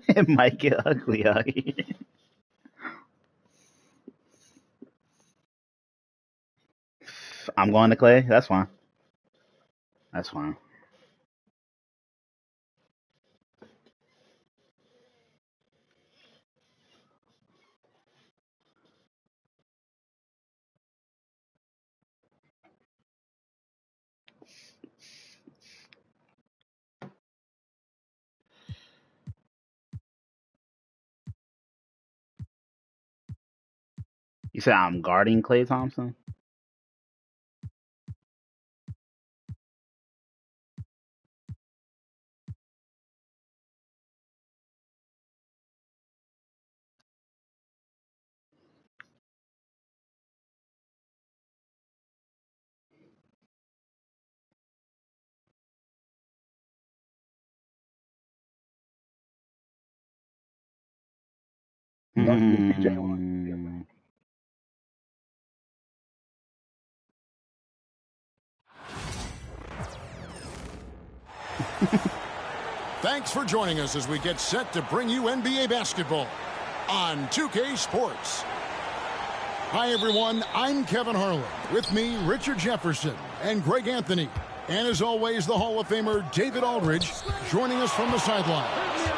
It might get ugly out here. I'm going to Clay. That's fine. That's fine. You said I'm guarding Clay Thompson? Mm. Thanks for joining us as we get set to bring you NBA basketball on 2K Sports. Hi, everyone. I'm Kevin Harlan. With me, Richard Jefferson and Greg Anthony. And as always, the Hall of Famer David Aldridge joining us from the sidelines.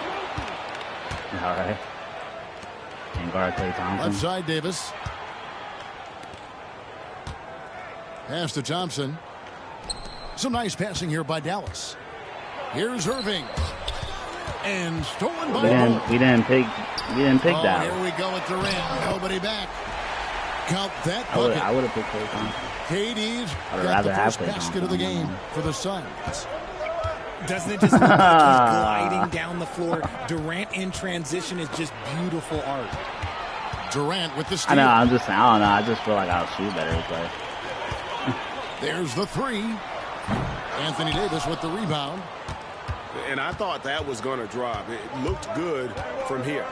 All right. And guard Clay Thompson. Left side, Davis. Pass to Thompson. Some nice passing here by Dallas. Here's Irving. And stolen by we didn't pick that. Here we go at the rim. Nobody back. Count that bucket. I would have picked Clay Thompson. KD's got the first basket of the game for the Suns. Doesn't it just look like he's gliding down the floor? Durant in transition is just beautiful art. Durant with the steal. I know. I don't know. I just feel like I'll shoot better with Clay. There's the three. Anthony Davis with the rebound. And I thought that was going to drop. It looked good from here.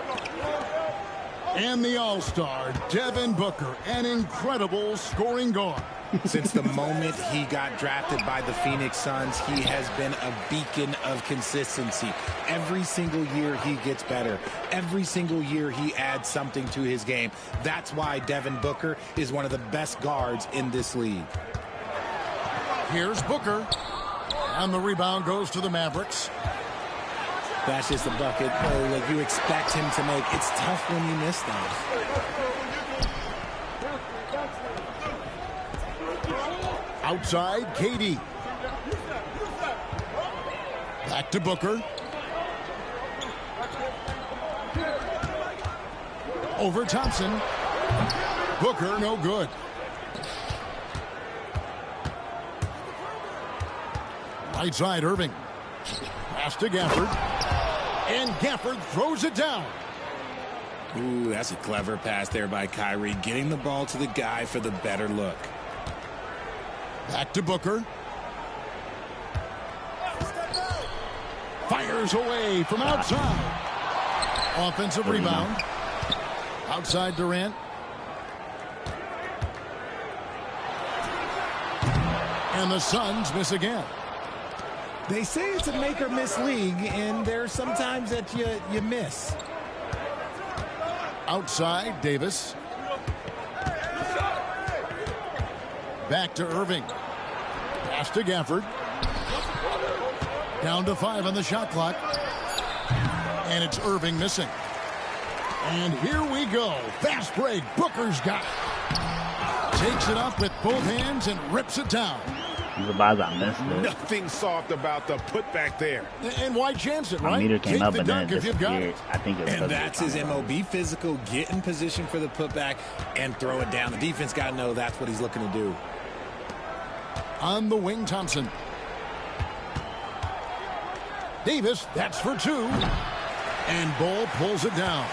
And the All-Star, Devin Booker, an incredible scoring guard. Since the moment he got drafted by the Phoenix Suns, he has been a beacon of consistency. Every single year he gets better. Every single year he adds something to his game. That's why Devin Booker is one of the best guards in this league. Here's Booker. And the rebound goes to the Mavericks. That's just a bucket like you expect him to make. It's tough when you miss those. Outside, KD. Back to Booker. Over Thompson. Booker, no good. Right side, Irving. Pass to Gafford. And Gafford throws it down. Ooh, that's a clever pass there by Kyrie. Getting the ball to the guy for the better look. Back to Booker. Fires away from outside. Offensive rebound. Outside Durant. And the Suns miss again. They say it's a make or miss league, and there's sometimes that you miss. Outside, Davis. Back to Irving. Pass to Gafford. Down to 5 on the shot clock. And it's Irving missing. And here we go. Fast break. Booker's got it. Takes it up with both hands and rips it down. Nothing soft about the putback there. And why chance it, right? My meter came Take up the and then dunk it if you've got it. disappeared. I think it was And that's his MO. Be physical, get in position for the putback, and throw it down. The defense got to know that's what he's looking to do. On the wing, Thompson. Davis, that's for 2. And Ball pulls it down.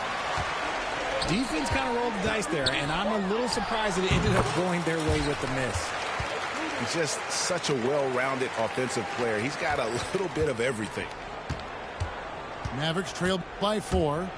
Defense kind of rolled the dice there, and I'm a little surprised that it ended up going their way with the miss. He's just such a well-rounded offensive player. He's got a little bit of everything. Mavericks trailed by 4.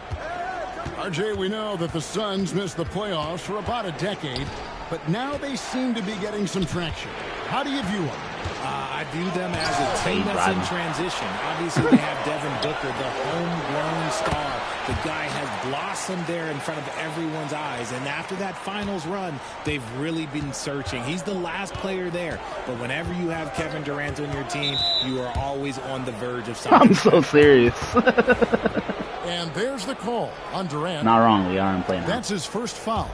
RJ, we know that the Suns missed the playoffs for about a decade, but now they seem to be getting some traction. How do you view them? I view them as a team that's in transition. Obviously, they have Devin Booker, the homegrown star. The guy has blossomed there in front of everyone's eyes. And after that finals run, they've really been searching. He's the last player there. But whenever you have Kevin Durant on your team, you are always on the verge of something. I'm so serious. And there's the call on Durant. Not wrong. We are in play now. That's his first foul.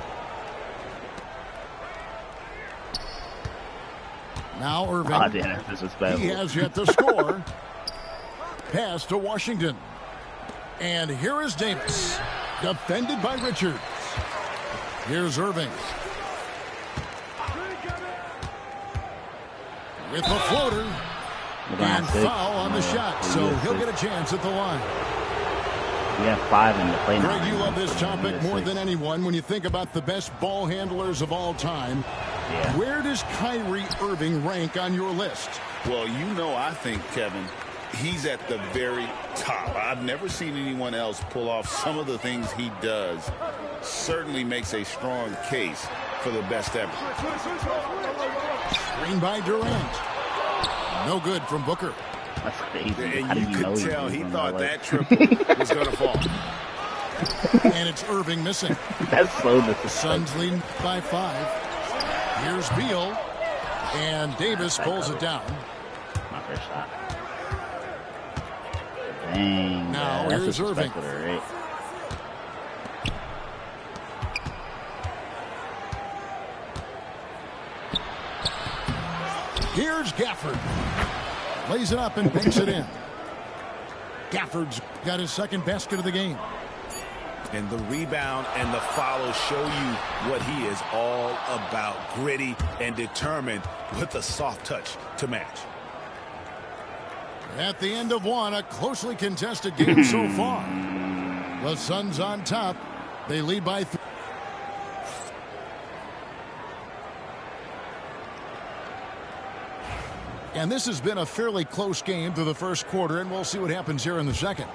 Now Irving. Oh, damn, this is bad. He has yet to score. Pass to Washington. And here is Davis. Defended by Richards. Here's Irving. With the floater. And foul on the shot. So he'll get a chance at the line. We have 5 in the play now. Greg, you love this topic more than anyone when you think about the best ball handlers of all time. Yeah. Where does Kyrie Irving rank on your list? Well, you know, I think, Kevin, he's at the very top. I've never seen anyone else pull off some of the things he does. Certainly makes a strong case for the best ever. Screen by Durant. No good from Booker. That's crazy. And you could tell he thought that triple was going to fall. And it's Irving missing. That's so disrespectful. Suns leading by 5. Here's Beal. And Davis pulls it down. My first shot. Dang. Now that's here's Irving. disrespectful, right? Here's Gafford. Lays it up and banks it in. Gafford's got his second basket of the game. And the rebound and the follow show you what he is all about. Gritty and determined with a soft touch to match. At the end of one, a closely contested game so far. The Suns on top. They lead by 3. And this has been a fairly close game through the first quarter, and we'll see what happens here in the second.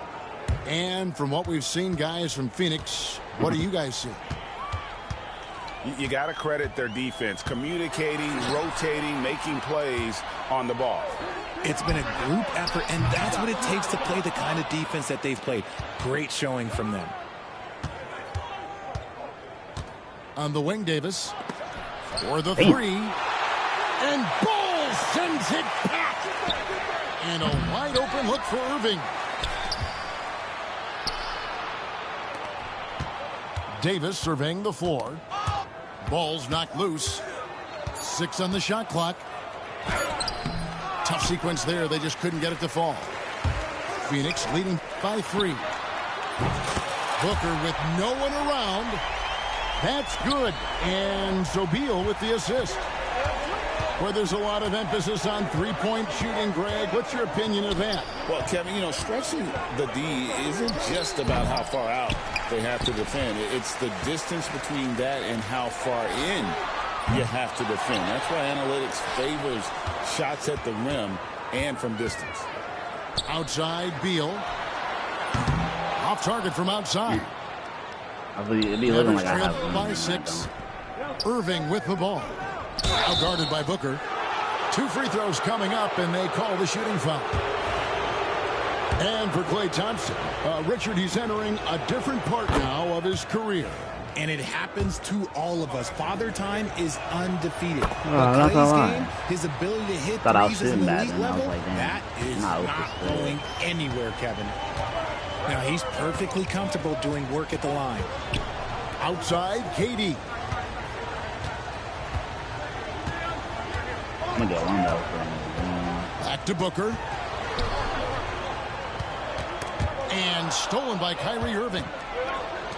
And from what we've seen, guys, from Phoenix, what do you guys see? You got to credit their defense, communicating, rotating, making plays on the ball. It's been a group effort, and that's what it takes to play the kind of defense that they've played. Great showing from them. On the wing, Davis for the 3. And Ball sends it back. And a wide open look for Irving. Davis surveying the floor. Ball's knocked loose. 6 on the shot clock. Tough sequence there. They just couldn't get it to fall. Phoenix leading by 3. Booker with no one around. That's good. And so Beal with the assist. Where there's a lot of emphasis on three-point shooting, Greg. What's your opinion of that? Well, Kevin, you know, stretching the D isn't just about how far out they have to defend. It's the distance between that and how far in you have to defend. That's why analytics favors shots at the rim and from distance. Outside, Beal. Off target from outside. It'd be looking like I have trailed by 6. Irving with the ball. Now guarded by Booker. 2 free throws coming up, and they call the shooting foul. And for Klay Thompson, Richard, he's entering a different part now of his career. And it happens to all of us. Father Time is undefeated. Not But gonna Klay's lie. game, his ability to hit Thought I was threes at an sitting back elite and I was level, like, damn, that is not not open. going anywhere, Kevin. Now, he's perfectly comfortable doing work at the line. Outside, KD. I'm gonna get one though. Back to Booker. And stolen by Kyrie Irving.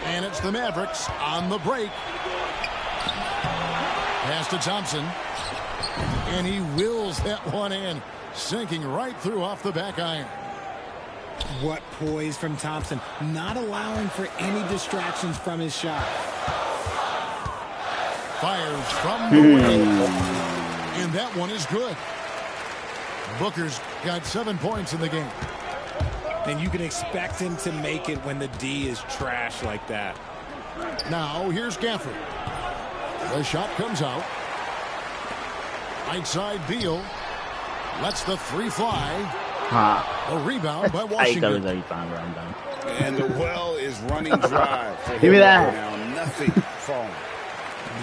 And it's the Mavericks on the break. Pass to Thompson. And he wills that one in. Sinking right through off the back iron. What poise from Thompson, not allowing for any distractions from his shot. Fires from the wing. And that one is good. Booker's got 7 points in the game. And you can expect him to make it when the D is trash like that. Now here's Gafford. The shot comes out. Right side Beal. Lets the three fly. A rebound by Washington. And the well is running dry. Give me that. Now, nothing falling.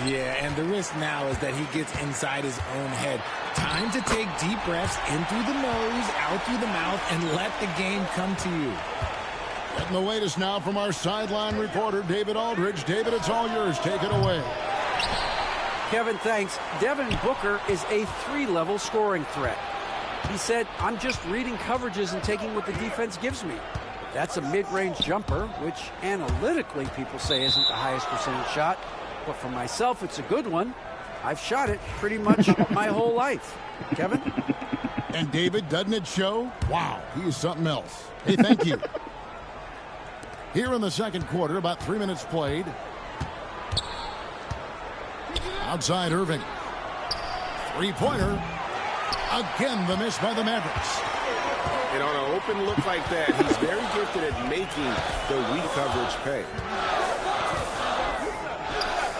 Yeah, and the risk now is that he gets inside his own head. Time to take deep breaths in through the nose, out through the mouth, and let the game come to you. Getting the latest now from our sideline reporter, David Aldridge. David, it's all yours. Take it away. Kevin, thanks. Devin Booker is a 3-level scoring threat. He said, I'm just reading coverages and taking what the defense gives me. That's a mid-range jumper, which analytically people say isn't the highest percentage shot. But for myself, it's a good one. I've shot it pretty much my whole life. Kevin? And David, doesn't it show? Wow, he is something else. Hey, thank you. Here in the second quarter, about 3 minutes played. Outside Irving. Three-pointer. Again, the miss by the Mavericks. And on an open look like that, he's very gifted at making the weak coverage pay.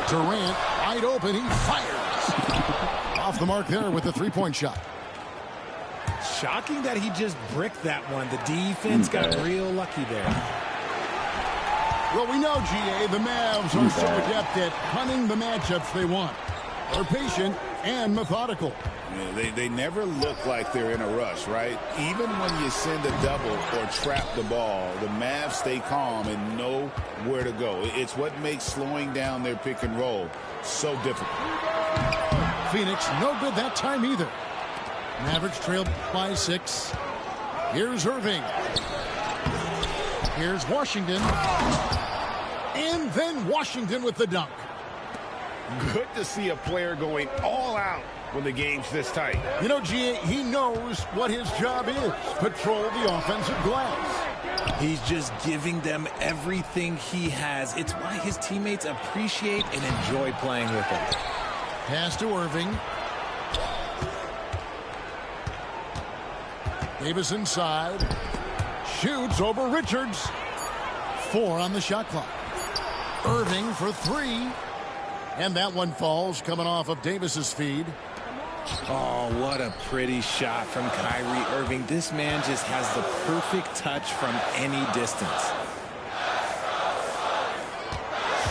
Durant, wide open, he fires. Off the mark there with the three-point shot. Shocking that he just bricked that one. The defense got real lucky there. Well, we know, GA, the Mavs are so adept at hunting the matchups they want. They're patient and methodical. Yeah, they never look like they're in a rush, right? Even when you send a double or trap the ball, the Mavs stay calm and know where to go. It's what makes slowing down their pick and roll so difficult. Phoenix, no good that time either. Mavericks trailed by 6. Here's Irving. Here's Washington. And then Washington with the dunk. Good to see a player going all out when the game's this tight. You know, GA, he knows what his job is. Patrol the offensive glass. He's just giving them everything he has. It's why his teammates appreciate and enjoy playing with him. Pass to Irving. Davis inside. Shoots over Richards. 4 on the shot clock. Irving for 3. And that one falls, coming off of Davis's feed. Oh, what a pretty shot from Kyrie Irving. This man just has the perfect touch from any distance.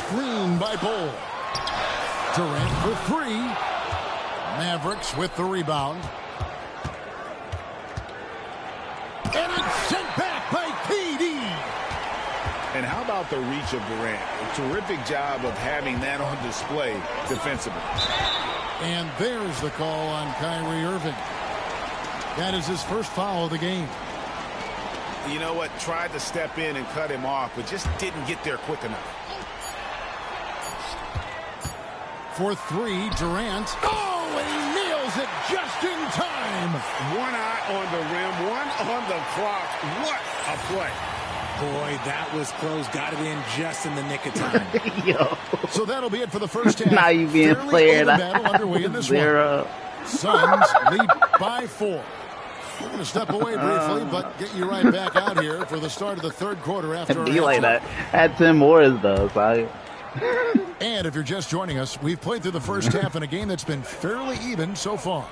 Screen by Bol. Durant for 3. Mavericks with the rebound. And it's sent back by KD. And how about the reach of Durant? A terrific job of having that on display defensively. And there's the call on Kyrie Irving. That is his first foul of the game. You know what? Tried to step in and cut him off, but just didn't get there quick enough. For 3, Durant. Oh, and he nails it just in time. One eye on the rim, one on the clock. What a play. Boy, that was close. Got it in just in the nick of time. Yo. So that'll be it for the first half. Now you being Fairly played open battle underway in this one. Suns lead by 4. We're going to step away briefly, but get you right back out here for the start of the third quarter after Be like that. Had 10 more though, so And if you're just joining us, we've played through the first half in a game that's been fairly even so far.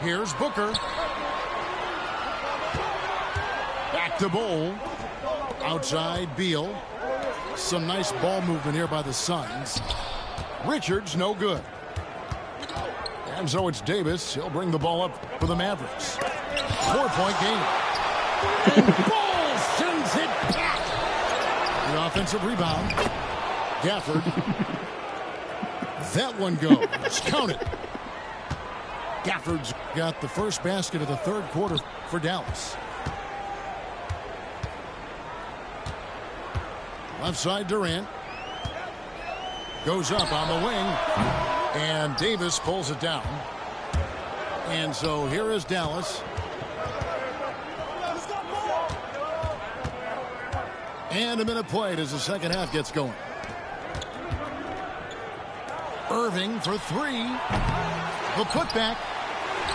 Here's Booker. Back to Bol. Outside Beal. Some nice ball movement here by the Suns. Richards, no good. And so it's Davis. He'll bring the ball up for the Mavericks. 4-point game. And Bol sends it back. The offensive rebound. Gafford. That one goes. Count it. Gafford's got the first basket of the third quarter for Dallas. Left side Durant. Goes up on the wing. And Davis pulls it down. And so here is Dallas. And a minute played as the second half gets going. Irving for three. The putback.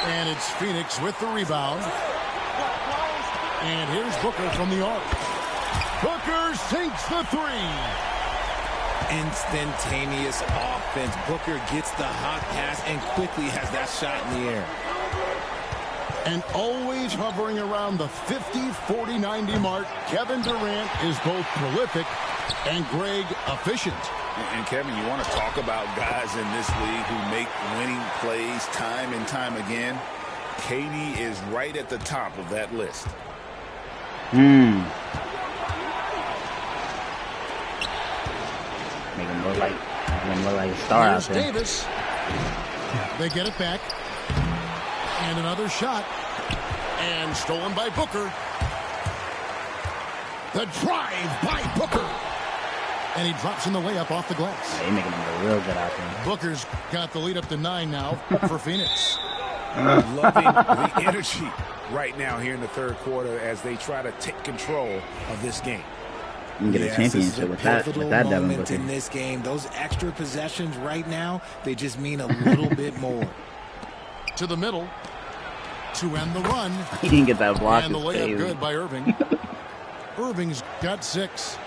And it's Phoenix with the rebound. And here's Booker from the arc. Booker sinks the three. Instantaneous offense. Booker gets the hot pass and quickly has that shot in the air. And always hovering around the 50, 40, 90 mark, Kevin Durant is both prolific and Greg efficient. And Kevin, you want to talk about guys in this league who make winning plays time and time again? KD is right at the top of that list. Make him look like a star out there. Davis. They get it back. And another shot. And stolen by Booker. The drive by Booker. And he drops in the layup off the glass. Yeah, he's making him look real good out there. Booker's got the lead up to 9 now for Phoenix. Loving the energy right now here in the third quarter as they try to take control of this game. You can get a championship with that Devin Booker. In this game, those extra possessions right now, they just mean a little bit more. To the middle to end the run. He didn't get that block. And the layup good by Irving. Irving's got 6.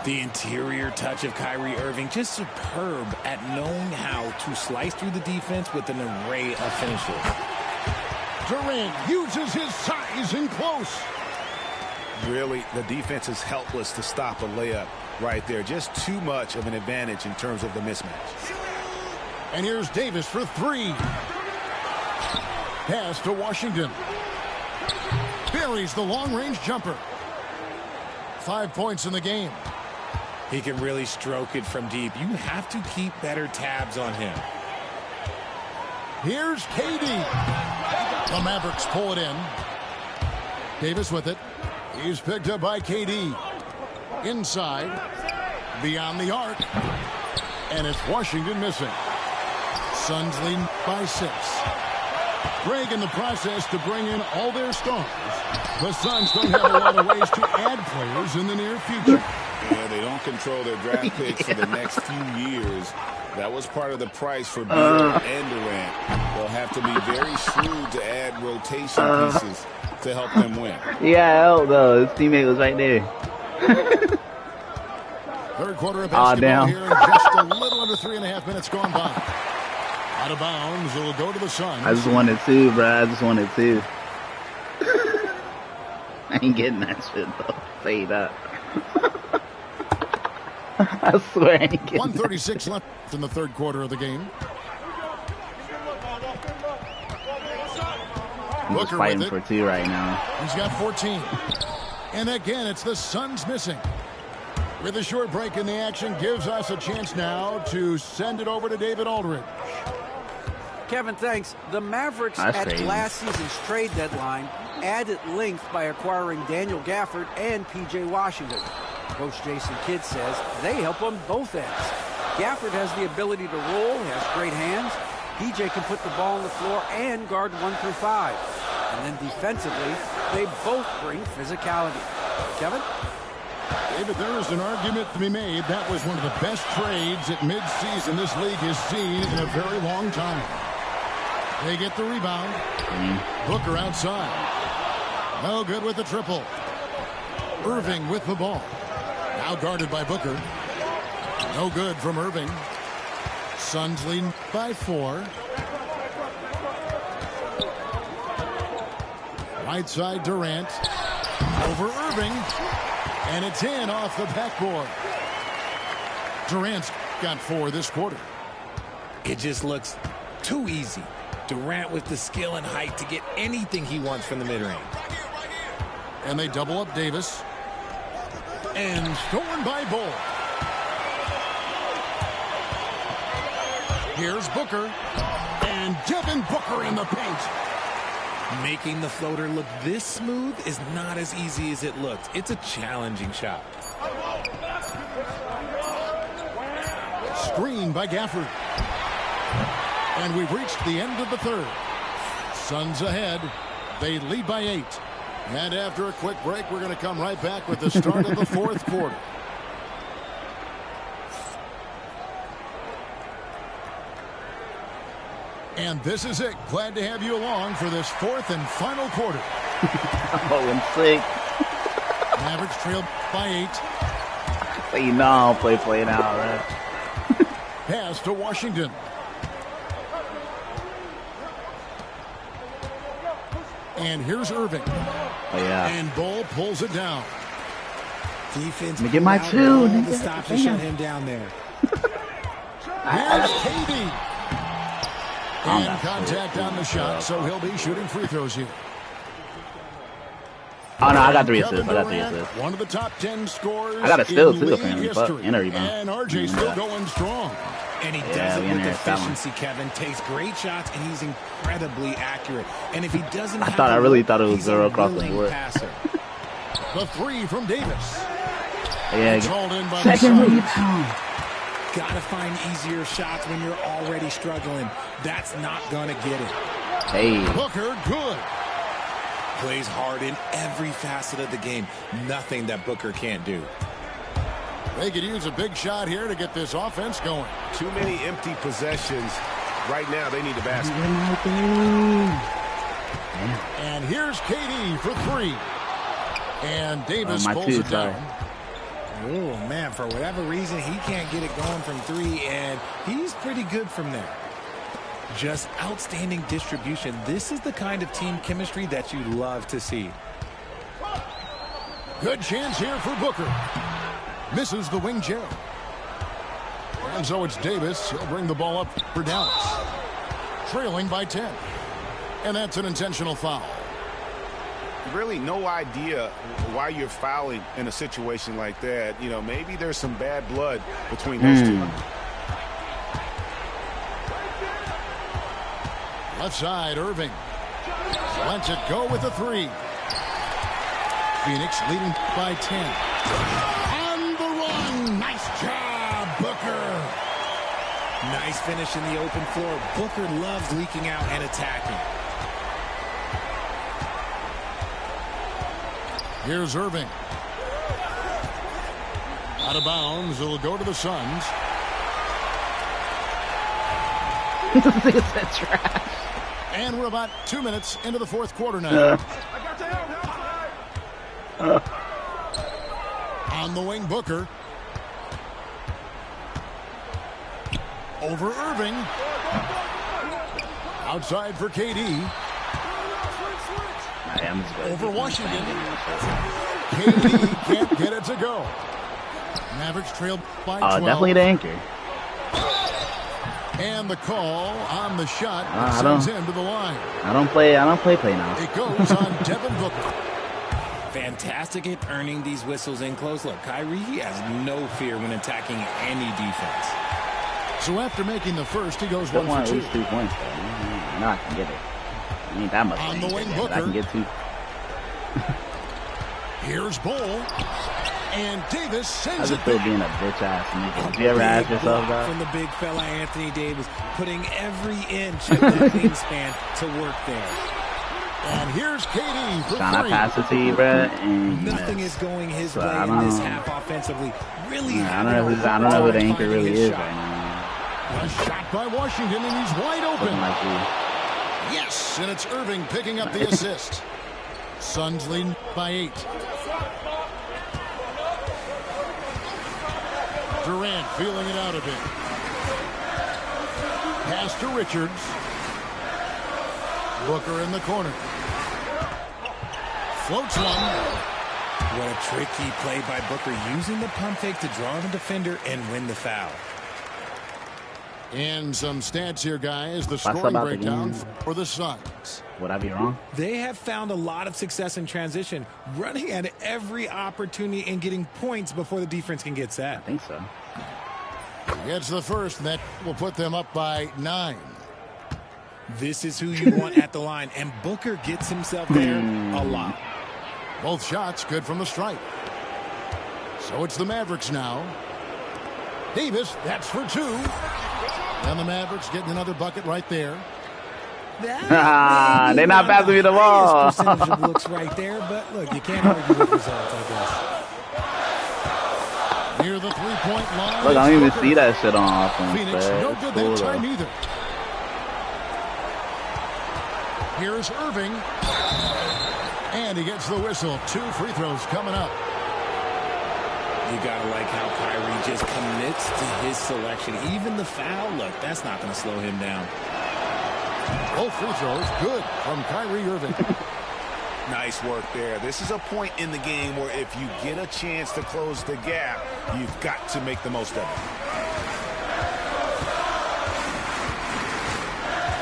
The interior touch of Kyrie Irving, just superb at knowing how to slice through the defense with an array of finishes. Durant uses his size in close. Really, the defense is helpless to stop a layup right there. Just too much of an advantage in terms of the mismatch. And here's Davis for 3. Pass to Washington. Buries the long-range jumper. 5 points in the game. He can really stroke it from deep. You have to keep better tabs on him. Here's KD. The Mavericks pull it in. Davis with it. He's picked up by KD. Inside. Beyond the arc. And it's Washington missing. Suns lead by 6. Greg in the process to bring in all their stars. The Suns don't have a lot of ways to add players in the near future. Yeah, they don't control their draft picks for the next few years. That was part of the price for Beal and Durant. They'll have to be very shrewd to add rotation pieces to help them win. Yeah, help though. His teammate was right there. Third quarter of basketball here, and just a little under 3.5 minutes gone by. Out of bounds, it'll go to the Suns. I just wanted 2, bro. I just wanted 2. I ain't getting that shit though. Say that. I swear I ain't getting 1:36 left in the third quarter of the game. I'm just fighting for 2 right now. He's got 14. And again, it's the Suns missing. With a short break in the action, gives us a chance now to send it over to David Aldridge. Kevin, thanks. The Mavericks That's at crazy. last season's trade deadline added length by acquiring Daniel Gafford and P.J. Washington. Coach Jason Kidd says they help on both ends. Gafford has the ability to roll, has great hands. P.J. can put the ball on the floor and guard 1 through 5. And then defensively, they both bring physicality. Kevin? David, there is an argument to be made. That was one of the best trades at midseason this league has seen in a very long time. They get the rebound. Booker outside. No good with the triple. Irving with the ball. Now guarded by Booker. No good from Irving. Suns lead by 4. Right side Durant. Over Irving. And it's in off the backboard. Durant's got 4 this quarter. It just looks too easy. Durant with the skill and height to get anything he wants from the mid-range. And they double up Davis. And stolen by Bull. Here's Booker. And Devin Booker in the paint. Making the floater look this smooth is not as easy as it looks. It's a challenging shot. Screen by Gafford. And we've reached the end of the third. Suns ahead. They lead by 8. And after a quick break, we're going to come right back with the start of the fourth quarter. And this is it. Glad to have you along for this fourth and final quarter. Oh, 6. Mavericks trailed by 8. So you know I don't play now, right? Pass to Washington. And here's Irving. Oh, yeah. And Bull pulls it down. Defense. Let me get my 2. To stop to shut him down there. Here's KD. And contact on the shot, so he'll be shooting free throws here. Oh, no, I got 3 Kevin assists. I got 3 Durant, assists. one of the top 10 scorers. I got a steal, in too, league apparently. history. And a rebound. And RJ still going strong. And he Yeah, does we it in with there, efficiency, Kevin. Takes great shots, and he's incredibly accurate. And if he doesn't have I really thought it was he's 0 a across the willing board. passer. The 3 from Davis. Yeah, It's hauled in by the second Suns. rebound. Gotta find easier shots when you're already struggling. That's not gonna get it. Hey. Booker, good. Plays hard in every facet of the game. Nothing that Booker can't do. They could use a big shot here to get this offense going. Too many empty possessions. Right now, they need a basket. And here's KD for 3. And Davis my pulls 2, it down. Oh, man, for whatever reason, he can't get it going from 3, and he's pretty good from there. Just outstanding distribution. This is the kind of team chemistry that you love to see. Good chance here for Booker. Misses the wing Gerald. And so it's Davis. He'll bring the ball up for Dallas. Trailing by 10. And that's an intentional foul. Really no idea why you're fouling in a situation like that. You know, maybe there's some bad blood between those two. Left side, Irving. Lets it go with a 3. Phoenix leading by 10. On the run. Nice job, Booker. Nice finish in the open floor. Booker loves leaking out and attacking. Here's Irving. Out of bounds. It'll go to the Suns. That's trash. And we're about 2 minutes into the fourth quarter now. On the wing, Booker. Over Irving. Outside for KD. Over Washington. KD can't get it to go. Mavericks trailed by 12. Definitely the anchor. And the call on the shot sends him to the line. I don't play now. It goes on Devin Booker. Fantastic at earning these whistles in close. Look, Kyrie, he has no fear when attacking any defense. So after making the first, he goes Don't 1 want for at 2. least 3 points, though. No, I can get it. I ain't that much. On the wing, but I Booker. can get 2. Here's Bull. And Davis I sends just it feel back. being a bitch ass nigga. Did you ever ask yourself Block that? from the big fella Anthony Davis, putting every inch of that wingspan to work there. And here's KD for Trying to 3. pass it to you, bro. And Nothing is going his So way I in this don't- half offensively. Really, I don't know who the anchor really is right now. A shot by Washington, and he's wide open. Looking like you. Yes, and it's Irving picking up the assist. Suns leading by 8. Durant feeling it out a bit. Pass to Richards. Booker in the corner. Floats one. What a tricky play by Booker, using the pump fake to draw the defender and win the foul. And some stats here, guys. The What's up scoring about the breakdown game? for the Suns. Would I be wrong? They have found a lot of success in transition, running at every opportunity and getting points before the defense can get I set. think so. Gets the first, and that will put them up by 9. This is who you want at the line, and Booker gets himself there a lot. Both shots good from the stripe. So it's the Mavericks now. Davis, that's for 2. And the Mavericks getting another bucket right there. That They're may be not one of passing me the highest ball. percentage of looks right there, but look, you can't argue with results, I guess. Near the three-point line. Look, I don't even Booker. see that shit on offense. Phoenix, no good Cool, that time though. either. Here's Irving. And he gets the whistle. 2 free throws coming up. You gotta like how Kyrie just commits to his selection. Even the foul, look, that's not going to slow him down. Both free throws good from Kyrie Irving. Nice work there. This is a point in the game where if you get a chance to close the gap, you've got to make the most of it.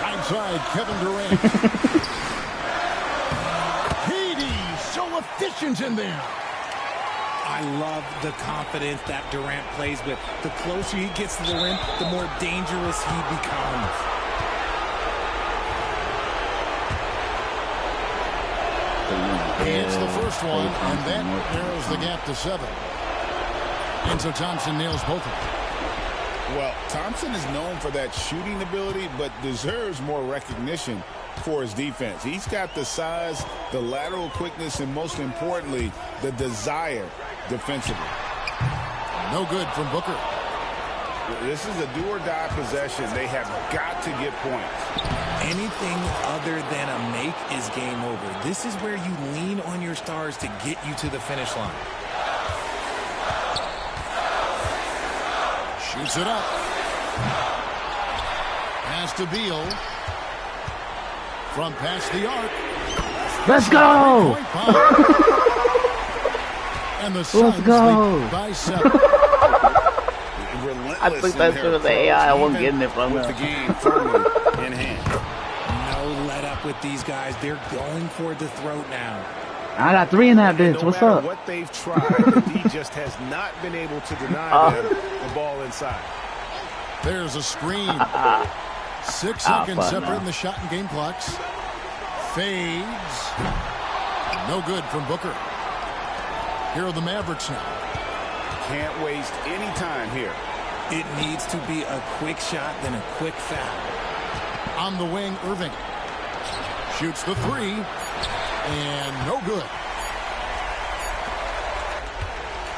Right side, Kevin Durant. Hades, so efficient in there. I love the confidence that Durant plays with. The closer he gets to the rim, the more dangerous he becomes. He hits the first one, and that narrows the gap to 7. And so Thompson nails both of them. Well, Thompson is known for that shooting ability, but deserves more recognition for his defense. He's got the size, the lateral quickness, and most importantly, the desire defensively. No good from Booker. This is a do-or-die possession. They have got to get points. Anything other than a make is game over. This is where you lean on your stars to get you to the finish line. Shoots it up. Pass to Beal. From past the arc. Let's go! Point foul. And the Suns go. lead by 7. I think that shit was AI. I wasn't getting it from with them. the game firmly in hand. No let up with these guys. They're going for the throat now. I got 3 in that bitch. No What's matter up? what they've tried, the D just has not been able to deny them the ball inside. There's a screen. 6 seconds fuck separating no. the shot and game clocks. Fades. No good from Booker. Here are the Mavericks now. Can't waste any time here. It needs to be a quick shot, then a quick foul. On the wing, Irving. Shoots the 3. And no good.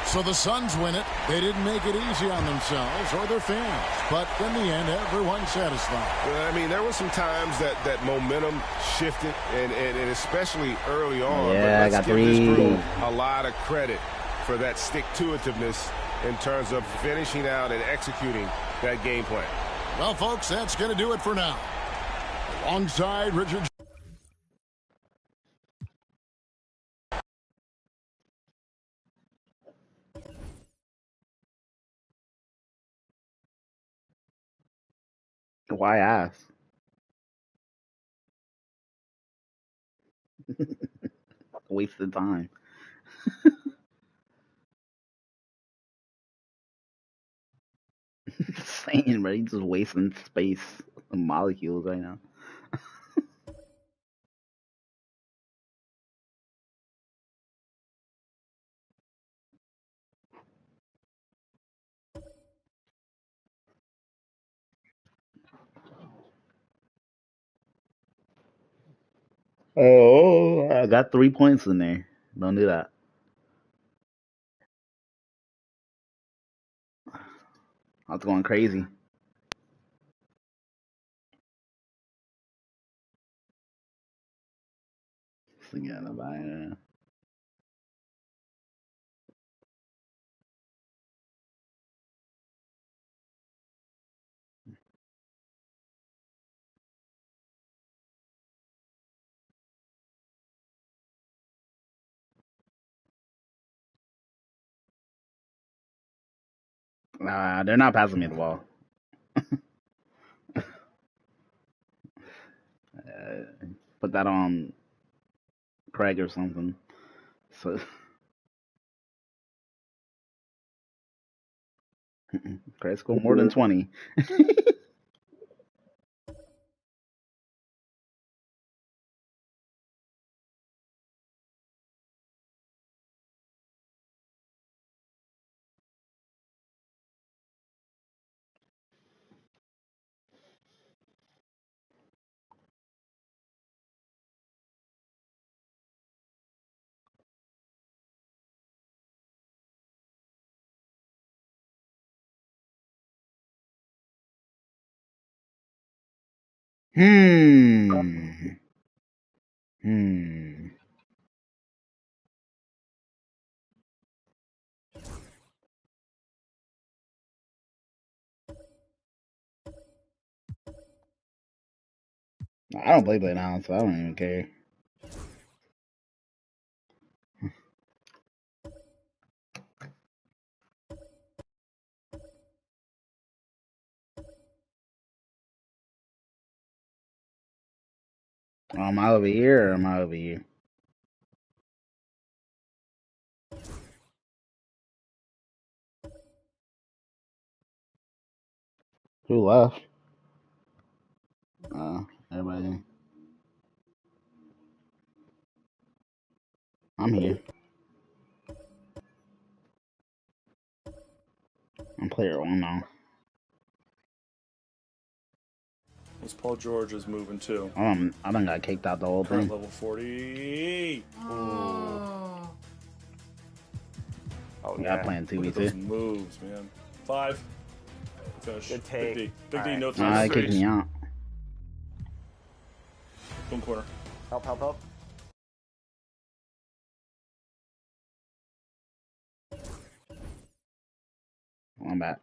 So the Suns win it. They didn't make it easy on themselves or their fans. But in the end, everyone's satisfied. Well, I mean, there were some times that momentum shifted, and especially early on. Yeah, I but let's got give this 3. group a lot of credit for that stick-to-itiveness in terms of finishing out and executing that game plan. Well, folks, that's going to do it for now. Alongside Richard. Why ask? Wasted time. Saying, bro, you just wasting space and molecules right now. Oh, I got 3 points in there. Don't do that. I was going crazy. Forget about it. Nah, they're not passing me the ball. Put that on Craig or something. So Craig scored more than 20. Hmm. Hmm. I don't play now, so I don't even care. Am I over here or am I over here? Who left? Everybody. I'm here. I'm player one now. This Paul George is moving too. I done got kicked out the whole Current thing. level 40. Oh. Oh, Yeah, yeah. playing Look at those 2v2. moves, man. 5. Finish. Good take. Big D. Big D, All no right. time. They kicked me out. One corner. Help, help, help. I'm back.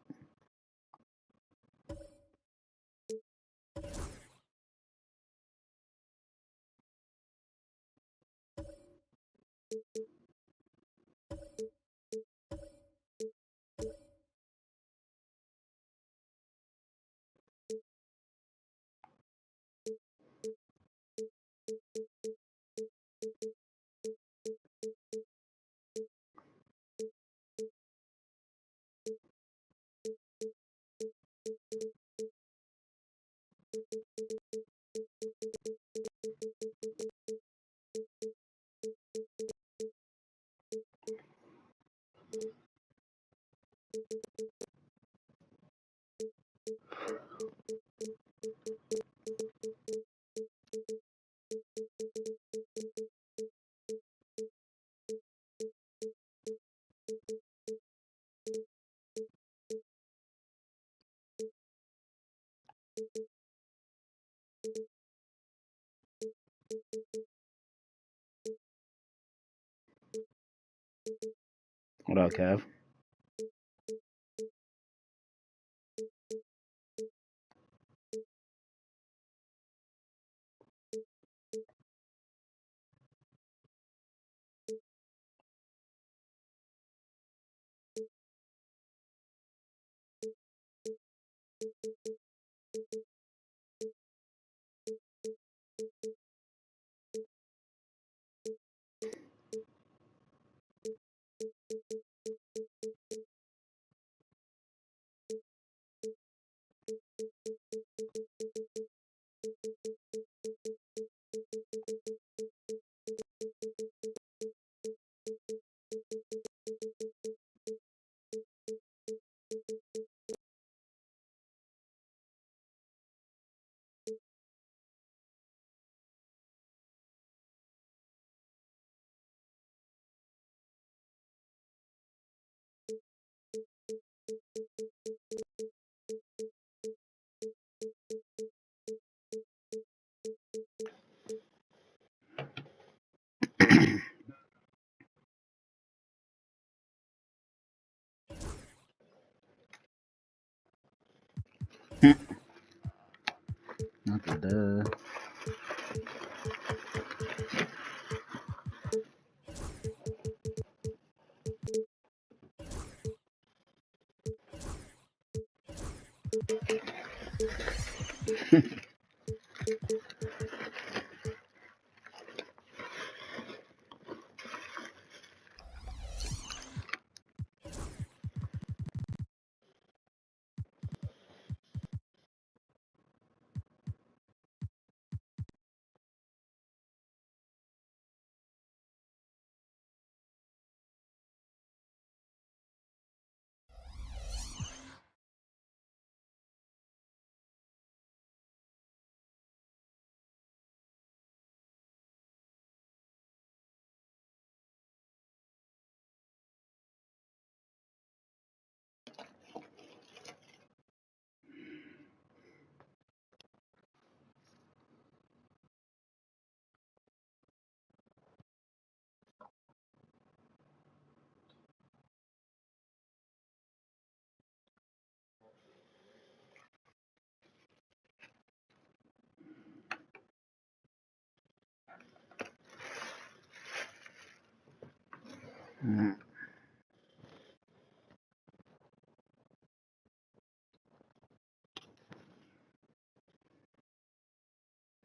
What up, Kev? Not the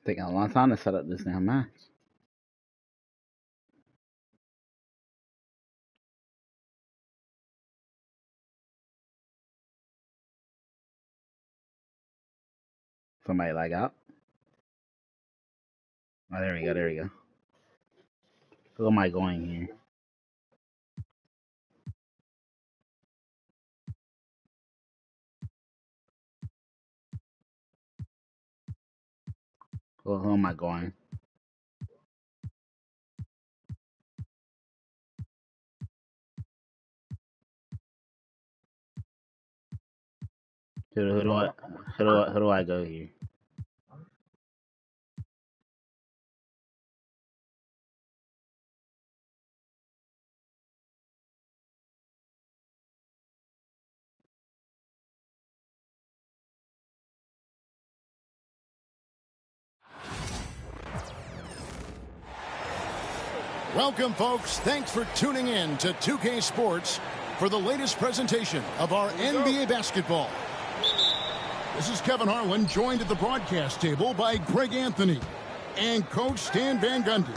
Taking a long time to set up this damn match. Somebody lag out. Oh, there we go. There we go. Who am I going here? Who am I going? Who do I go here? Welcome, folks. Thanks for tuning in to 2K Sports for the latest presentation of our NBA basketball. This is Kevin Harlan, joined at the broadcast table by Greg Anthony and Coach Stan Van Gundy.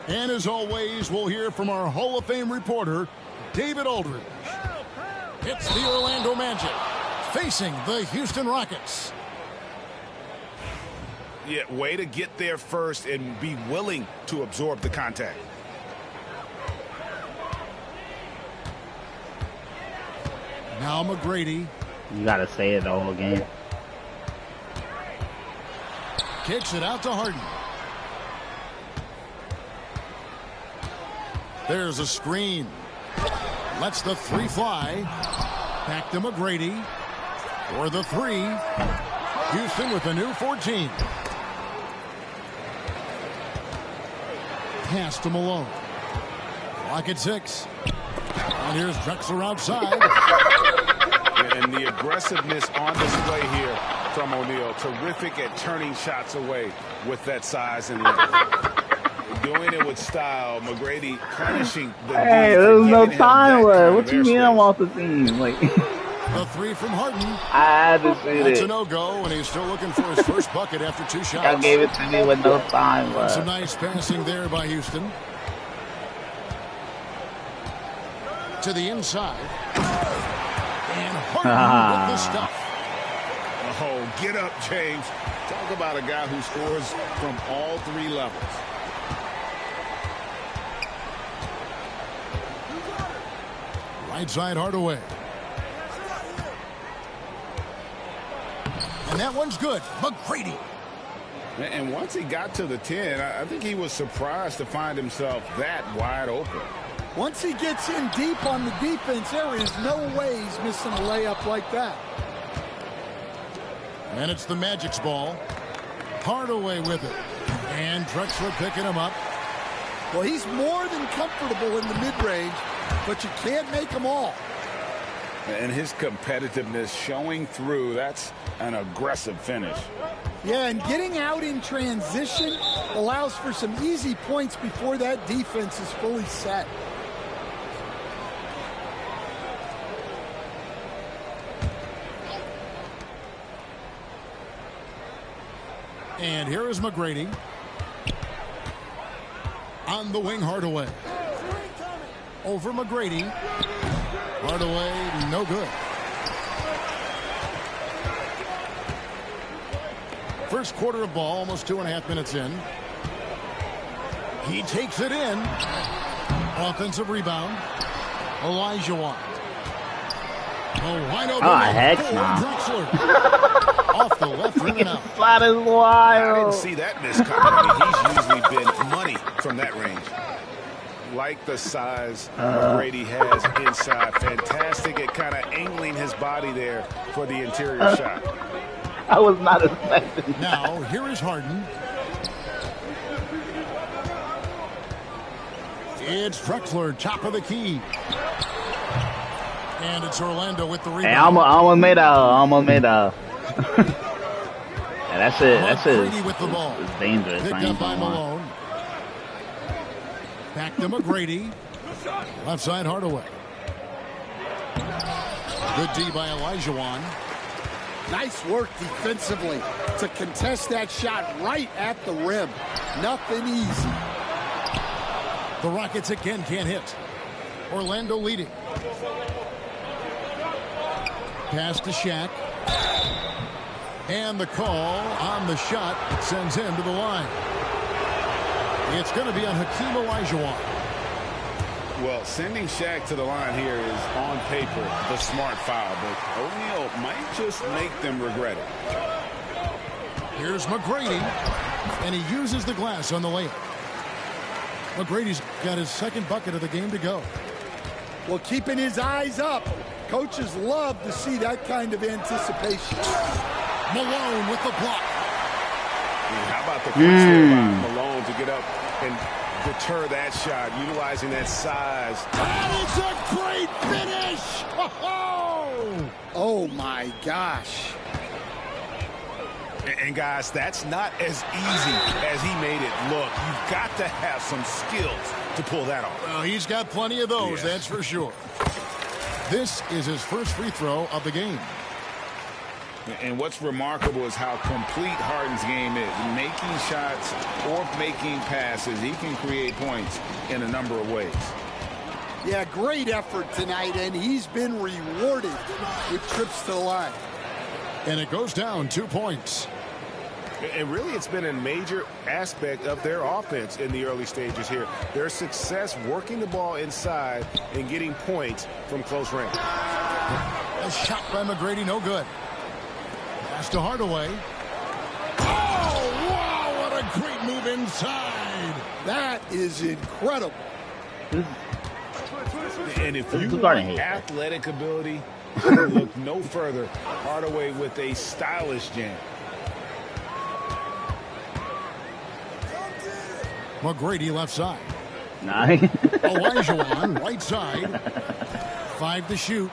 And as always, we'll hear from our Hall of Fame reporter, David Aldridge. It's the Orlando Magic facing the Houston Rockets. Yeah, way to get there first and be willing to absorb the contact. Now McGrady. You gotta say it the whole game. Kicks it out to Harden. There's a screen. Lets the three fly. Back to McGrady. For the three. Houston with a new 14. Pass to Malone. Clock at 6. And here's Drexler outside. And the aggressiveness on display here from O'Neal. Terrific at turning shots away with that size and length. Doing it with style. McGrady punishing the Hey, there's no time left. What you mean I'm off the team? Like, the three from Harden. I had to see That's it. a no-go, and he's still looking for his first bucket after 2 shots. Y'all gave it to me with no time left. Some nice passing there by Houston. To the inside. And Harden with the stuff. Oh, get up, James. Talk about a guy who scores from all 3 levels. Right side Hardaway. And that one's good. McGrady. And once he got to the 10, I think he was surprised to find himself that wide open. Once he gets in deep on the defense, there is no way he's missing a layup like that. And it's the Magic's ball. Hardaway with it. And Drexler picking him up. Well, he's more than comfortable in the mid-range, but you can't make them all. And his competitiveness showing through. That's an aggressive finish. Yeah, and getting out in transition allows for some easy points before that defense is fully set. And here is McGrady. On the wing, Hardaway. Over McGrady. Hardaway, no good. First quarter of ball, almost 2.5 minutes in. He takes it in. Offensive rebound. Olajuwon. Wide open. Oh, heck Drexler. Off the left rim and out. Flat is I wild. didn't see that miss coming. I mean, he's usually been money from that range. Like the size Brady has inside. Fantastic at kind of angling his body there for the interior shot. I was not expecting that. Now, here is Harden. It's Drexler, top of the key. And it's Orlando with the rebound. Hey, I almost made out. Yeah, that's it. That's McGrady it. with the ball. It's dangerous. Picked I up ain't by gonna lie. Malone. Back to McGrady. Left side Hardaway. Good D by Olajuwon. Nice work defensively to contest that shot right at the rim. Nothing easy. The Rockets again can't hit. Orlando leading. Pass to Shaq. And the call on the shot sends him to the line. It's going to be on Hakeem Olajuwon. Well, sending Shaq to the line here is on paper the smart foul, but O'Neal might just make them regret it. Here's McGrady, and he uses the glass on the layup. McGrady's got his second bucket of the game to go. Well, keeping his eyes up. Coaches love to see that kind of anticipation. Malone with the block. How about the quick step by Malone to get up and deter that shot, utilizing that size. And it's a great finish! Oh my gosh. And guys, that's not as easy as he made it look. You've got to have some skills to pull that off. Well, he's got plenty of those, that's for sure. This is his first free throw of the game. And what's remarkable is how complete Harden's game is. Making shots or making passes, he can create points in a number of ways. Yeah, great effort tonight, and he's been rewarded with trips to the line. And it goes down 2 points. And really, it's been a major aspect of their offense in the early stages here. Their success working the ball inside and getting points from close range. A shot by McGrady, no good. Pass to Hardaway. Oh, wow, what a great move inside. That is incredible. And if you want athletic ability, look no further. Hardaway with a stylish jam. McGrady left side. Nice. Olajuwon right side. 5 to shoot.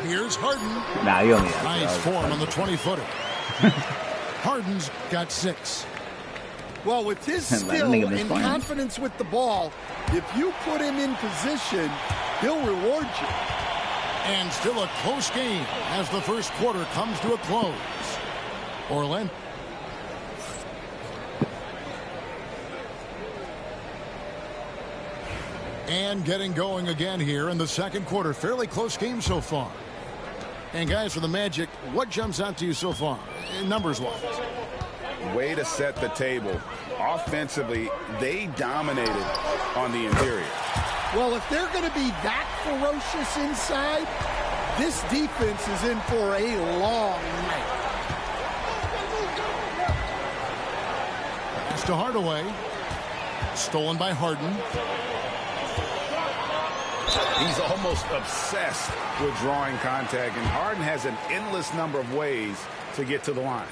Here's Harden. Nah, you only nice form on the 20-footer. Harden's got 6. Well, with his skill and confidence with the ball, if you put him in position, he'll reward you. And still a close game as the first quarter comes to a close. Orlando. And getting going again here in the second quarter. Fairly close game so far. And guys, for the Magic, what jumps out to you so far, numbers-wise? Way to set the table. Offensively, they dominated on the interior. Well, if they're going to be that ferocious inside, this defense is in for a long night. Pass to Hardaway. Stolen by Harden. He's almost obsessed with drawing contact, and Harden has an endless number of ways to get to the line.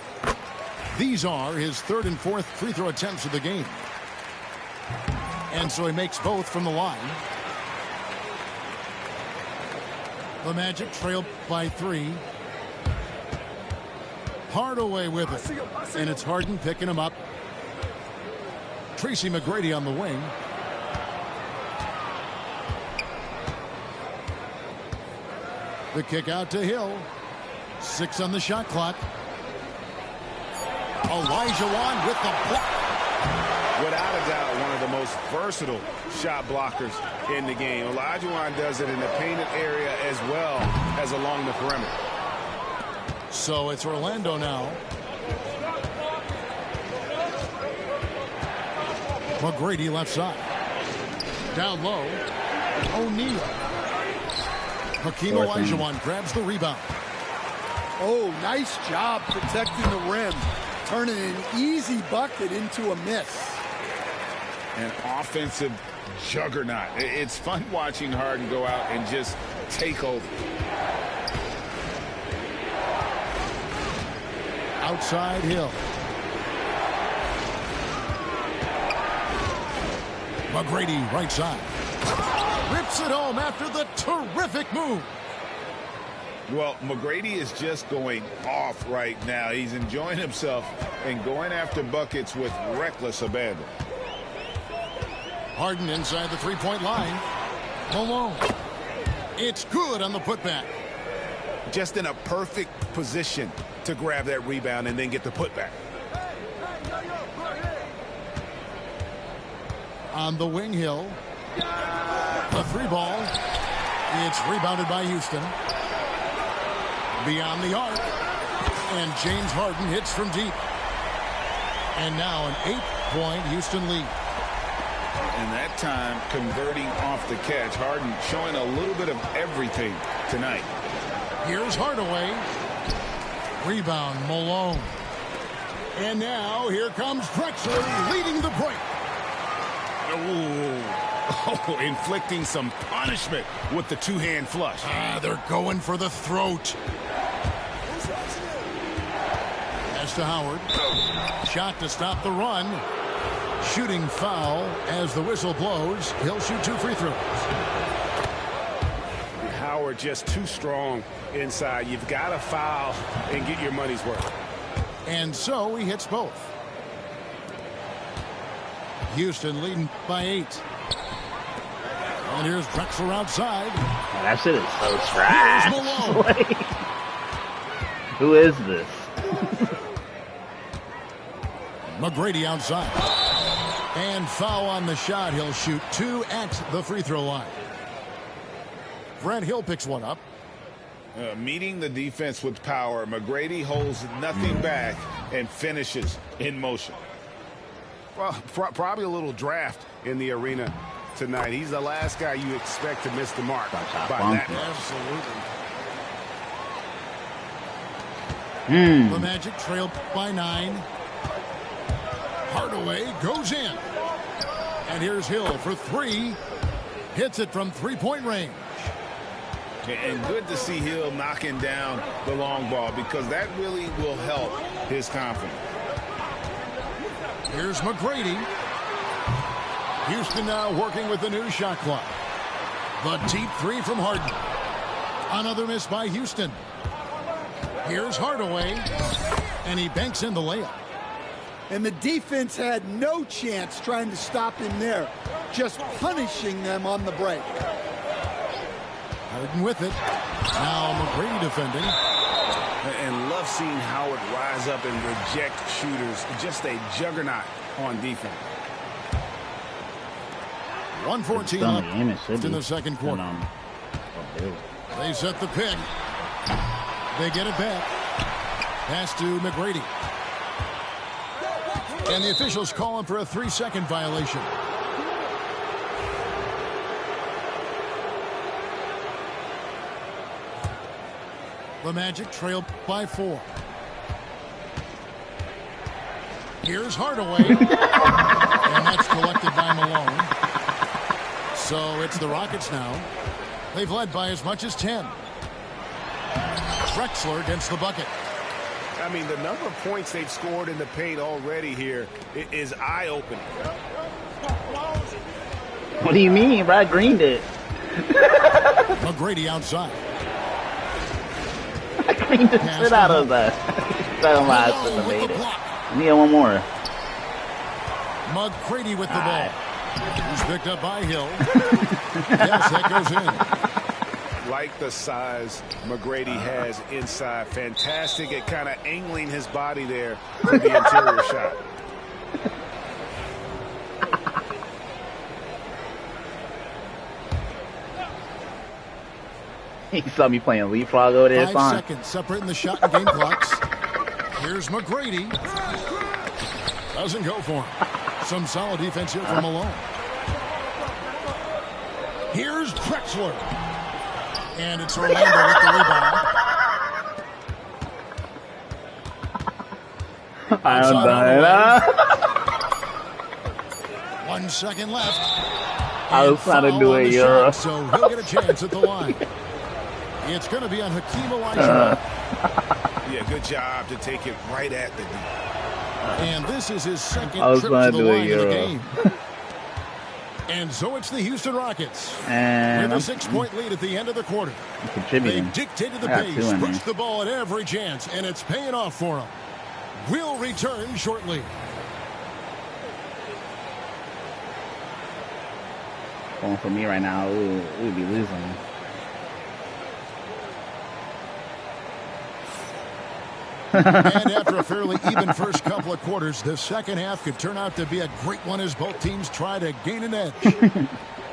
These are his third and fourth free throw attempts of the game. And so he makes both from the line. The Magic trail by 3. Hardaway with it. And it's Harden picking him up. Tracy McGrady on the wing. The kick out to Hill. 6 on the shot clock. Olajuwon with the block. Without a doubt, one of the most versatile shot blockers in the game. Olajuwon does it in the painted area as well as along the perimeter. So it's Orlando now. McGrady left side. Down low. O'Neal. Hakeem Olajuwon grabs the rebound. Oh, nice job protecting the rim. Turning an easy bucket into a miss. An offensive juggernaut. It's fun watching Harden go out and just take over. Outside Hill. McGrady right side. Rips it home after the terrific move. Well, McGrady is just going off right now. He's enjoying himself and going after buckets with reckless abandon. Harden inside the three-point line. Malone. It's good on the putback. just in a perfect position to grab that rebound and then get the putback. On the wing, Hill. The 3 ball. It's rebounded by Houston. Beyond the arc. And James Harden hits from deep. And now an 8-point Houston lead. And that time, converting off the catch. Harden showing a little bit of everything tonight. Here's Hardaway. Rebound, Malone. And now here comes Drexler leading the break. Oh, inflicting some punishment with the 2-hand flush. They're going for the throat. As to Howard. Shot to stop the run. Shooting foul as the whistle blows. He'll shoot 2 free throws. Howard just too strong inside. You've got to foul and get your money's worth. And so he hits both. Houston leading by 8. And here's Drexler outside. Oh, that shit is so trash. Who is this? McGrady outside. And foul on the shot. He'll shoot 2 at the free throw line. Grant Hill picks one up. Meeting the defense with power. McGrady holds nothing back and finishes in motion. Well, probably a little draft in the arena tonight. He's the last guy you expect to miss the mark by that. Absolutely. The Magic trail by 9. Hardaway goes in. And here's Hill for 3. Hits it from 3-point range. And good to see Hill knocking down the long ball because that really will help his confidence. Here's McGrady. Houston now working with the new shot clock. The deep 3 from Harden. Another miss by Houston. Here's Hardaway. And he banks in the layup. And the defense had no chance trying to stop him there. Just punishing them on the break. Harden with it. Now McGrady defending. And love seeing Howard rise up and reject shooters. Just a juggernaut on defense. 1:14 left in the second quarter. They set the pick. They get it back. Pass to McGrady. And the officials call him for a 3-second violation. The Magic trail by 4. Here's Hardaway. And that's collected by Malone. So it's the Rockets now. They've led by as much as 10. Drexler against the bucket. I mean, the number of points they've scored in the paint already here is eye-opening. What do you mean, bro? Green did. McGrady outside. I greened the shit out of that. I need one more. McGrady with the ball. He's picked up by Hill. Yes, that goes in. Like the size McGrady has inside. Fantastic at kind of angling his body there for the interior shot. He saw me playing leapfrog over there. 5 seconds separating the shot and game clocks. Here's McGrady. Doesn't go for him. Some solid defense here from Malone. Here's Drexler. And it's Orlando with the rebound. I'm done. 1 second left. I was trying to do it, Euro. So he'll get a chance at the line. It's going to be on Hakeem Olajuwon. Yeah, good job to take it right at the D. And this is his second trip to the line in the game. And so it's the Houston Rockets and with a 6-point lead at the end of the quarter. They dictated the pace, pushed the ball at every chance, and it's paying off for them. We'll return shortly. Going for me right now, we would be losing. And after a fairly even first couple of quarters, the second half could turn out to be a great one as both teams try to gain an edge.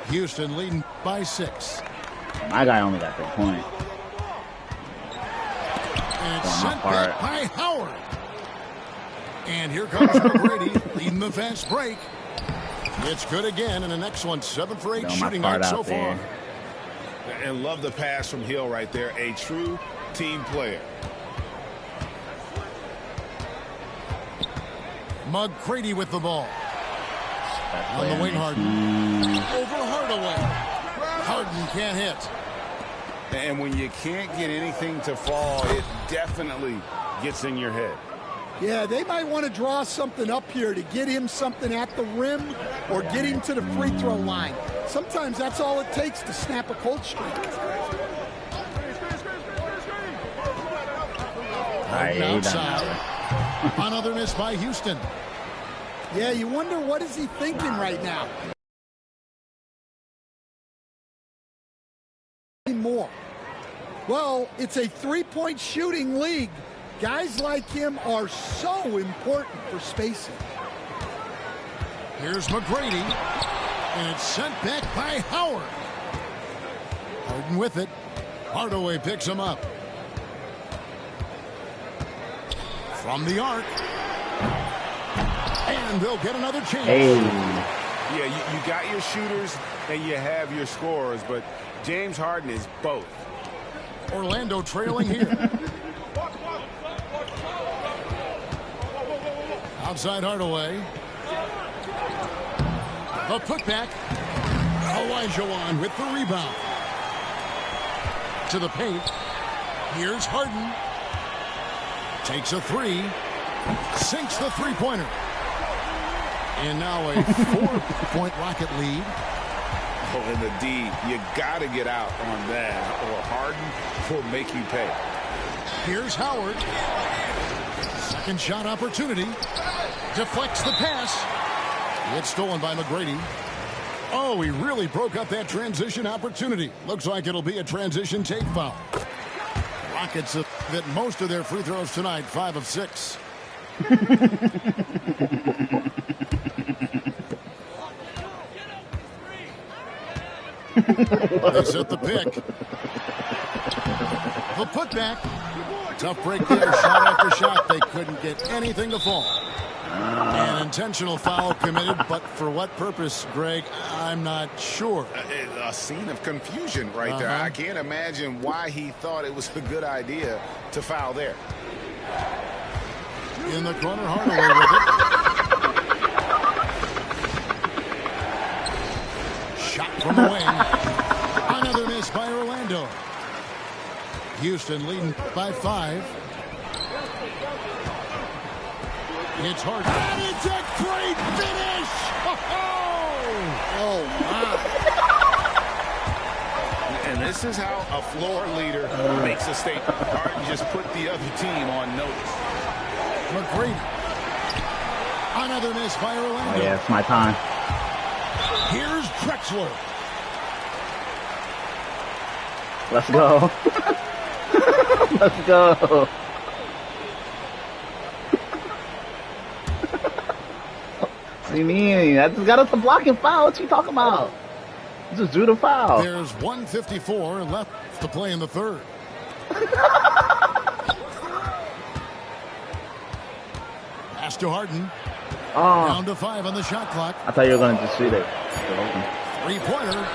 Houston leading by 6. My guy only got the point. And it's sent back by Howard. And here comes McGrady leading the fast break. It's good again, and an excellent 7 for 8 shooting night so far. And love the pass from Hill right there. A true team player. McGrady with the ball. On the wing, Harden. Over Hardaway. Harden can't hit. And when you can't get anything to fall, it definitely gets in your head. Yeah, they might want to draw something up here to get him something at the rim or get him to the free throw line. Sometimes that's all it takes to snap a cold streak. Outside. Another miss by Houston. Yeah, you wonder what is he thinking right now. More. Well, it's a three-point shooting league. Guys like him are so important for spacing. Here's McGrady, and it's sent back by Howard. Harden with it. Hardaway picks him up. From the arc. And they'll get another chance. Hey. Yeah, you got your shooters and you have your scorers, but James Harden is both. Orlando trailing here. Outside Hardaway. A putback. Olajuwon with the rebound. To the paint. Here's Harden. Takes a 3. Sinks the three-pointer. And now a 4-point Rocket lead. Oh, and the D, you got to get out on that, or Harden will make you pay. Here's Howard. Second shot opportunity. Deflects the pass. It's stolen by McGrady. Oh, he really broke up that transition opportunity. Looks like it'll be a transition take foul. Rockets have hit most of their free throws tonight, 5 of 6. They set the pick. The putback. Tough break there. Shot after shot. They couldn't get anything to fall. An intentional foul committed, but for what purpose, Greg? I'm not sure. A scene of confusion right there. I can't imagine why he thought it was a good idea to foul there. In the corner, Hardaway with it. Shot from the wing. Another miss by Orlando. Houston leading by 5. It's Harden. And it's a great finish! Oh, my. And this is how a floor leader makes a statement. Harden just put the other team on notice. McGrady. Another miss by Orlando. Oh, yeah, it's my time. Here's Drexler. Let's go. Let's go. What do you mean? I just got us a blocking foul. What you talking about? Just drew the foul. There's 1:54 left to play in the third. Pass to Harden. Oh. Down to 5 on the shot clock. I thought you were going to just shoot it. Three-pointer.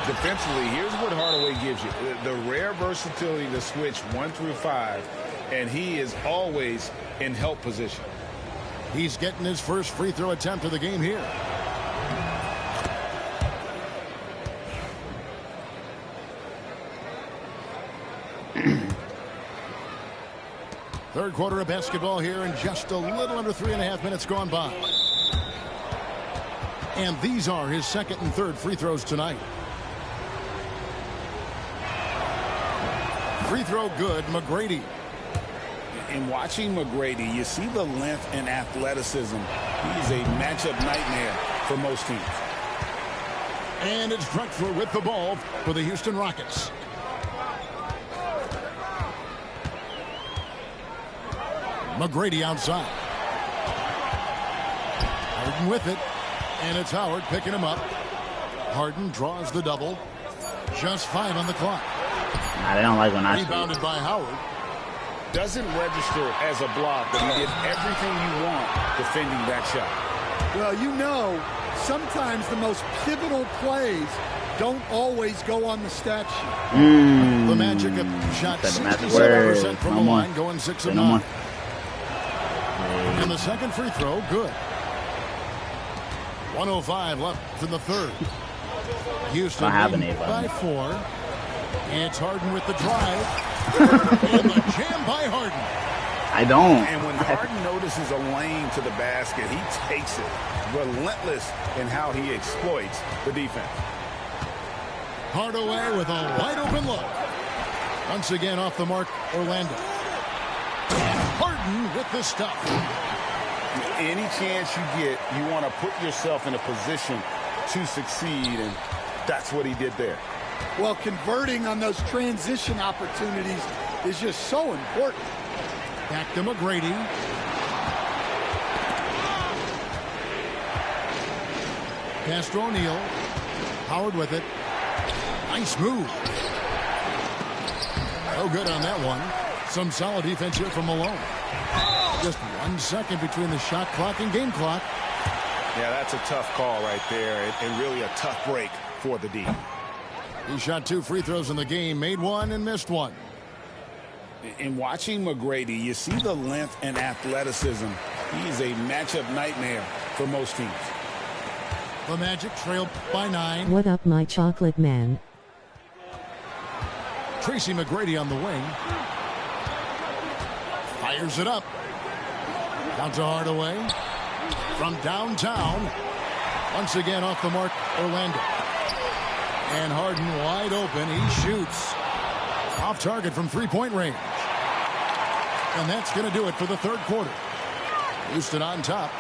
Defensively, here's what Hardaway gives you. The rare versatility to switch 1 through 5, and he is always in help position. He's getting his first free throw attempt of the game here. Third quarter of basketball here, and just a little under 3.5 minutes gone by. And these are his second and third free throws tonight. Free throw good, McGrady. In watching McGrady, you see the length and athleticism. He's a matchup nightmare for most teams. And it's Drexler with the ball for the Houston Rockets. McGrady outside. Harden with it. And it's Howard picking him up. Harden draws the double. Just 5 on the clock. Nah, they don't like when I shoot. Rebounded by Howard. Doesn't register as a block, but he did everything you want defending that shot. Well, you know, sometimes the most pivotal plays don't always go on the stat sheet. The Magic have shot 67% from the line, going 6 of 9. And the second free throw, good. 1:05 left in the third. Houston leading by 4. It's Harden with the drive. And the jam by Harden. I don't. And when Harden notices a lane to the basket, he takes it. Relentless in how he exploits the defense. Hardaway with a wide open look. Once again off the mark, Orlando. And Harden with the stuff. Any chance you get, you want to put yourself in a position to succeed, and that's what he did there. Well, converting on those transition opportunities is just so important. Back to McGrady. Pass to O'Neal. Howard with it. Nice move. No good on that one. Some solid defense here from Malone. Just 1 second between the shot clock and game clock. Yeah, that's a tough call right there, and really a tough break for the D. He shot 2 free throws in the game, made 1 and missed 1. In watching McGrady, you see the length and athleticism. He is a matchup nightmare for most teams. The Magic trailed by 9. What up, my chocolate man? Tracy McGrady on the wing. Fires it up. Down to Hardaway. From downtown. Once again off the mark, Orlando. And Harden wide open. He shoots. Off target from three-point range. And that's going to do it for the third quarter. Houston on top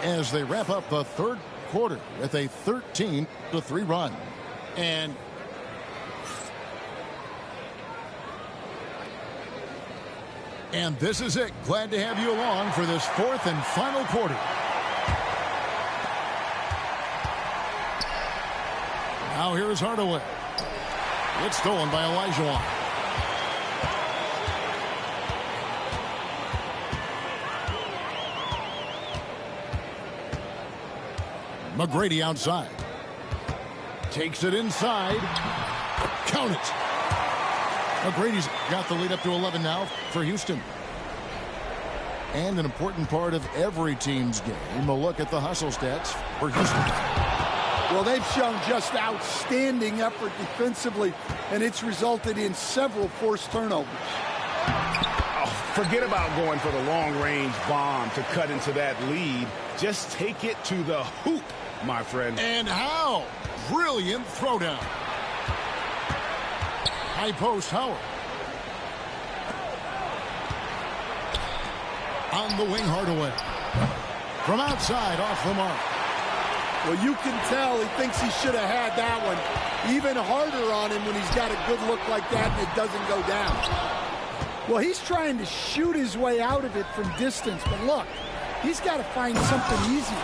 as they wrap up the third quarter with a 13-3 run. And this is it. Glad to have you along for this fourth and final quarter. Now here is Hardaway. It's stolen by Olajuwon. McGrady outside. Takes it inside. Count it. McGrady's got the lead up to 11 now for Houston. And an important part of every team's game, a look at the hustle stats for Houston. Well, they've shown just outstanding effort defensively, and it's resulted in several forced turnovers. Oh, forget about going for the long-range bomb to cut into that lead. Just take it to the hoop, my friend. And how? Brilliant throwdown. High post, Howard. On the wing, Hardaway. From outside, off the mark. Well, you can tell he thinks he should have had that one. Even harder on him when he's got a good look like that and it doesn't go down. Well, he's trying to shoot his way out of it from distance, but look, he's got to find something easier.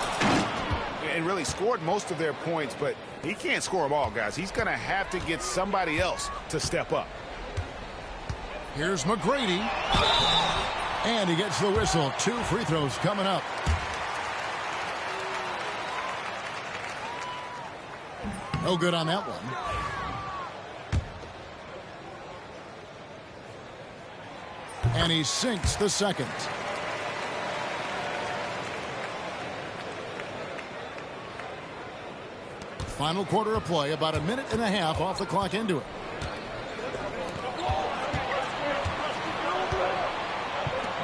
And really scored most of their points, but he can't score them all, guys. He's going to have to get somebody else to step up. Here's McGrady. And he gets the whistle. 2 free throws coming up. No good on that one. And he sinks the second. Final quarter of play, about a minute and a half off the clock into it.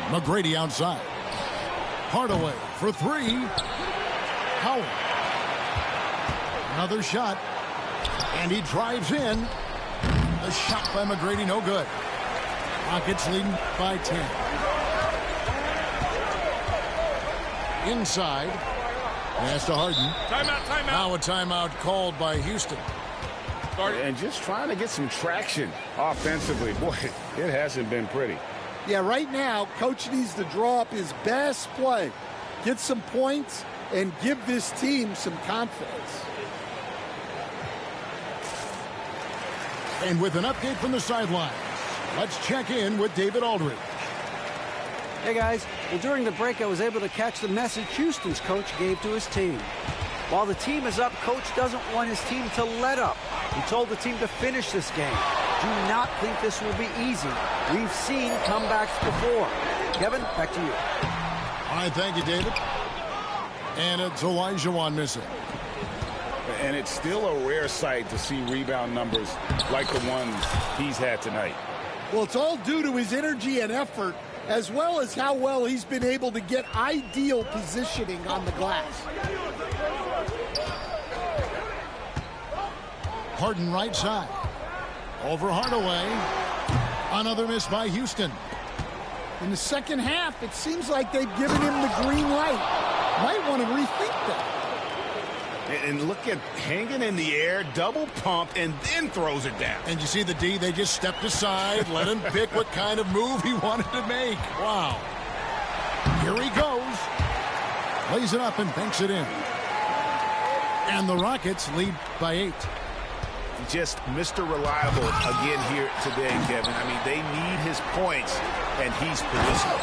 McGrady outside. Hardaway for 3. Howard. Another shot. And he drives in. A shot by McGrady, no good. Rockets leading by 10. Inside. Pass to Harden. Timeout. Now a timeout called by Houston. And just trying to get some traction offensively. Boy, it hasn't been pretty. Yeah, right now, Coach needs to draw up his best play, get some points, and give this team some confidence. And with an update from the sidelines, let's check in with David Aldridge. Hey, guys. Well, during the break, I was able to catch the message Houston's coach gave to his team. While the team is up, Coach doesn't want his team to let up. He told the team to finish this game. Do not think this will be easy. We've seen comebacks before. Kevin, back to you. All right, thank you, David. And it's Olajuwon missing. And it's still a rare sight to see rebound numbers like the ones he's had tonight. Well, it's all due to his energy and effort, as well as how well he's been able to get ideal positioning on the glass. Harden right side. Over Hardaway. Another miss by Houston. In the second half, it seems like they've given him the green light. Might want to rethink that. And look at hanging in the air, double pump, and then throws it down. And you see the D, they just stepped aside, let him pick what kind of move he wanted to make. Wow. Here he goes. Lays it up and banks it in. And the Rockets lead by 8. Just Mr. Reliable again here today, Kevin. I mean, they need his points, and he's producing.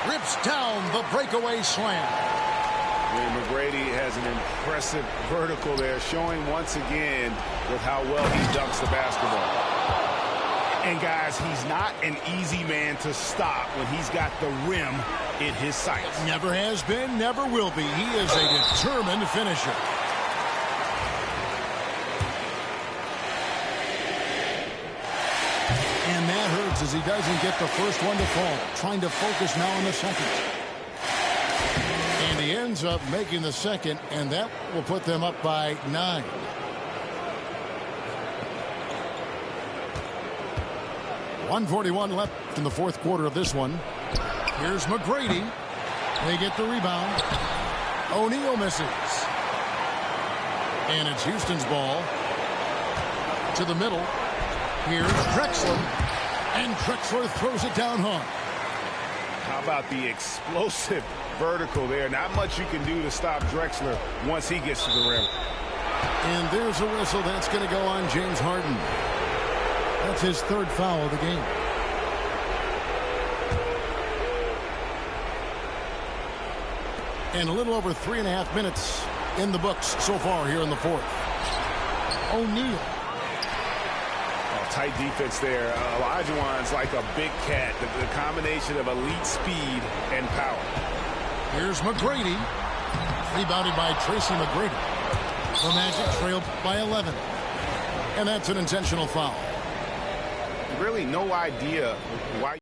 Rips down the breakaway slam. McGrady has an impressive vertical there, showing once again with how well he dunks the basketball. And, guys, he's not an easy man to stop when he's got the rim in his sights. Never has been, never will be. He is a determined finisher. And that hurts as he doesn't get the first one to fall. Trying to focus now on the second. And he ends up making the second, and that will put them up by 9. .141 left in the fourth quarter of this one. Here's McGrady. They get the rebound. O'Neal misses. And it's Houston's ball. To the middle. Here's Drexler. And Drexler throws it down hard. How about the explosive vertical there? Not much you can do to stop Drexler once he gets to the rim. And there's a whistle that's going to go on James Harden. That's his third foul of the game. And a little over 3.5 minutes in the books so far here in the fourth. O'Neal. Tight defense there. Olajuwon's like a big cat. The combination of elite speed and power. Here's McGrady. Rebounded by Tracy McGrady. The Magic trailed by 11. And that's an intentional foul. Really no idea why.